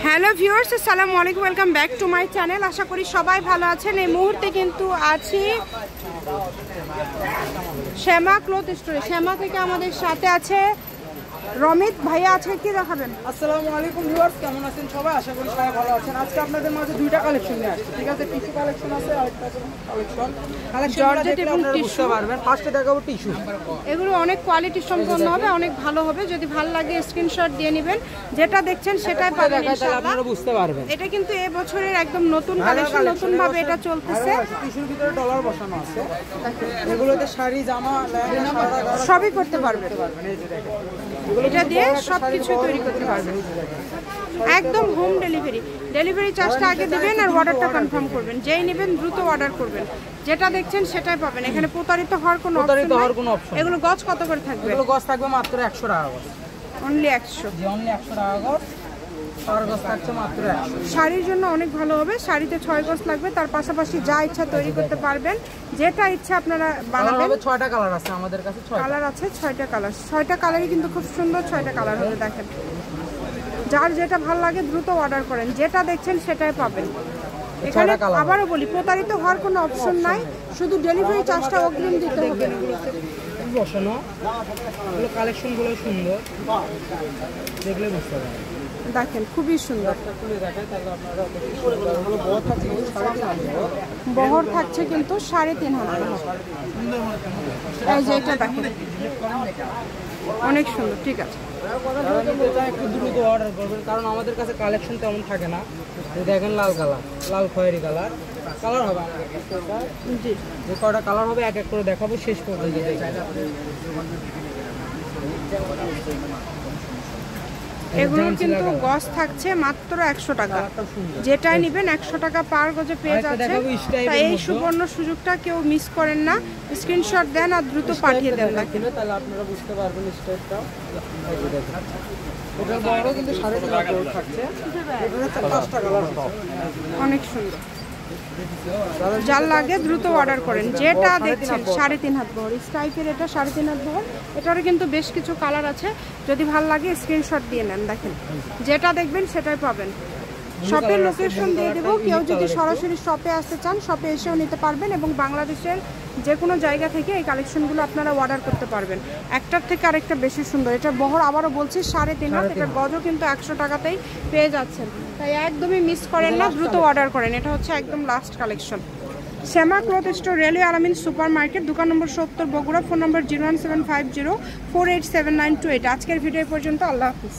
Hello viewers, আসসালামু আলাইকুম, welcome back to my channel. আশা করি সবাই ভালো আছেন। এই মুহূর্তে কিন্তু আছি শ্যামা ক্লথ স্টোরে। শ্যামা থেকে আমাদের সাথে আছে রমিত ভাইয়া। আছে কি দেখাবেন? আসসালামু আলাইকুম ভিউয়ার্স, কেমন আছেন সবাই? আশা করি সবাই ভালো আছেন। আজকে আপনাদের মাঝে দুইটা কালেকশন নিয়ে আসছি, ঠিক আছে? টিস্যু কালেকশন আছে আর একটা কালেকশন দেখলে আপনারা বুঝতে পারবেন। ফার্স্টে দেখাবো টিস্যু। এগুলো অনেক কোয়ালিটি সম্পন্ন হবে, অনেক ভালো হবে। যদি ভালো লাগে স্ক্রিনশট দিয়ে নেবেন। যেটা দেখছেন সেটাই পাবেন ইনশাআল্লাহ, আপনারা বুঝতে পারবেন। এটা কিন্তু এই বছরের একদম নতুন কালেকশন, নতুন ভাবে এটা চলতেছে। টিস্যুর ভিতরে ডলার বসানো আছে। এগুলোতে শাড়ি, জামা, লেহেঙ্গা সবই করতে পারবেন। এই যে দেখেন, এটা দিয়ে সবকিছু তৈরি করতে পারবেন। একদম হোম ডেলিভারি। ডেলিভারি চার্জটা আগে দিবেন আর অর্ডারটা কনফার্ম করবেন। যেই নেবেন দ্রুত অর্ডার করবেন। যেটা দেখছেন সেটাই পাবেন। এখানে প্রতারিত হওয়ার কোনো অপশন নেই। এগুলো গজ কত করে থাকবে? এগুলো গজ থাকবে মাত্র 100 টাকা গজ। অনলি 100। জি, অনলি 100 টাকা গজ। আর গজ থাকছে মাত্র 100। শাড়ির জন্য অনেক ভালো হবে। শাড়িতে 6 গজ লাগবে। তার পাশাপাশি যা ইচ্ছা তৈরি করতে পারবেন। যেটা ইচ্ছা আপনারা বানাবেন। 6টা কালার আছে আমাদের কাছে। 6টা কালার আছে, 6টা কালার। 6টা কালারই কিন্তু খুব সুন্দর। 6টা কালার হবে। দেখেন, যার যেটা ভালো লাগে দ্রুত অর্ডার করেন। যেটা দেখছেন সেটাই পাবেন। এখানে আবারও বলি, প্রতারিত হওয়ার কোনো অপশন নাই। শুধু ডেলিভারি চার্জটা অগ্রিম দিতে হবে। বসানো এগুলো কালেকশনগুলো সুন্দর, দেখলে বুঝতে পারবেন। দেখেন, খুবই সুন্দর। বহর থাকছে কিন্তু 3,500। এই যে এটা দেখেন, অনেক সুন্দর। ঠিক আছে, একটু দ্রুত অর্ডার করবেন, কারণ আমাদের কাছে কালেকশন তেমন থাকে না। দেখেন লাল কালার, লাল খয়েরি কালার হবে আমাদের কাছে। জি, যে কয়টা কালার হবে এক এক করে দেখাবো শেষ পর্যন্ত। এগুলোর কিন্তু গজ থাকছে মাত্র 100 টাকা। যেটাই নেবেন 100 টাকা পার গজে পেয়ে যাচ্ছে। তাই এই সুবর্ণ সুযোগটা কেউ মিস করেন না। স্ক্রিনশট দেন আর দ্রুত পাঠিয়ে দেন। তাহলে আপনারা বুঝতে পারবেন স্টাইলটা। এটা বড় কিন্তু 3.5 গোল থাকছে। এটা 5টা কালার হবে। অনেক সুন্দর। যার লাগে দ্রুত অর্ডার করেন। যেটা দেখছেন 3.5 হাত বহর স্টাইপের, এটা 3.5 হাত বহর। এটারও কিন্তু বেশ কিছু কালার আছে। যদি ভালো লাগে স্ক্রিনশট দিয়ে নেন। দেখেন, যেটা দেখবেন সেটাই পাবেন। শপের লোকেশন দিয়ে দেবো। কেউ যদি সরাসরি শপে আসতে চান, শপে এসেও নিতে পারবেন। এবং বাংলাদেশের যে কোনো জায়গা থেকে এই কালেকশনগুলো আপনারা অর্ডার করতে পারবেন। একটার থেকে আরেকটা বেশি সুন্দর। এটা বহর আবারও বলছি 3.5 হাত। এটা গজও কিন্তু 100 টাকাতেই পেয়ে যাচ্ছেন। তাই একদমই মিস করেন না, দ্রুত অর্ডার করেন। এটা হচ্ছে একদম লাস্ট কালেকশন। শ্যামা ক্লথ স্টোর, রেলওয়ে আলামিন সুপার মার্কেট, দোকান নম্বর 70, বগুড়া। ফোন নম্বর 01750487928। আজকের ভিডিও পর্যন্ত। আল্লাহ হাফিজ।